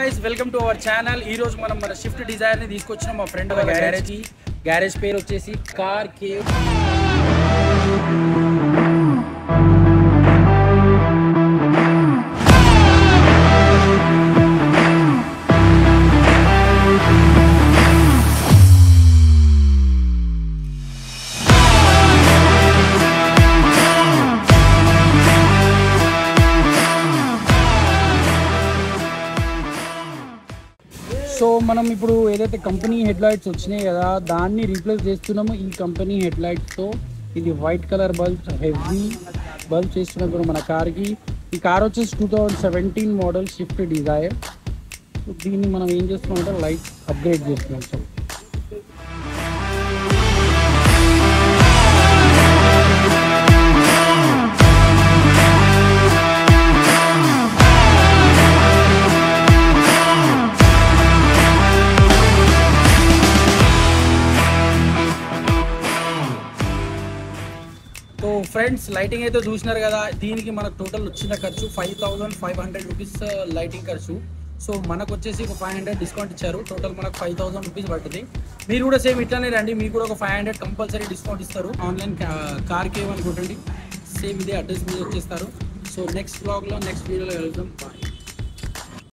guys, welcome to our channel. ఈ రోజు మనం మన షిఫ్ట్ డిజైర్ ని తీసుకొచ్చినాం మా ఫ్రెండ్ వాళ్ళ గ్యారేజ్ కి. గ్యారేజ్ పేరు వచ్చేసి కార్ కేవ్. సో మనం ఇప్పుడు ఏదైతే కంపెనీ హెడ్ లైట్స్ వచ్చినాయి కదా దాన్ని రీప్లేస్ చేస్తున్నాము ఈ కంపెనీ హెడ్ లైట్స్తో. ఇది white colour bulb, heavy bulb చేస్తున్నప్పుడు మన కార్కి. ఈ కార్ వచ్చేసి 2017 మోడల్ షిఫ్ట్ డిజైర్. దీన్ని మనం ఏం చేస్తున్నామంటే లైట్ అప్గ్రేడ్ చేస్తున్నాం. సో సో ఫ్రెండ్స్, లైటింగ్ అయితే చూసినారు కదా. దీనికి మనకు టోటల్ వచ్చిన ఖర్చు 5500 రూపీస్ లైటింగ్ ఖర్చు. సో మనకు వచ్చేసి ఒక 500 డిస్కౌంట్ ఇచ్చారు. టోటల్ మనకు 5000 రూపీస్ పడుతుంది. మీరు కూడా సేమ్ ఇట్లానే రండి, మీకు కూడా ఒక 500 కంపల్సరీ డిస్కౌంట్ ఇస్తారు. ఆన్లైన్ కార్ కేవ్ అని కొట్టండి, సేమ్ ఇదే అడ్రస్ మీద వచ్చేస్తారు. సో నెక్స్ట్ బ్లాగ్లో నెక్స్ట్ వీడియోలో వెళ్దాం. బాయ్.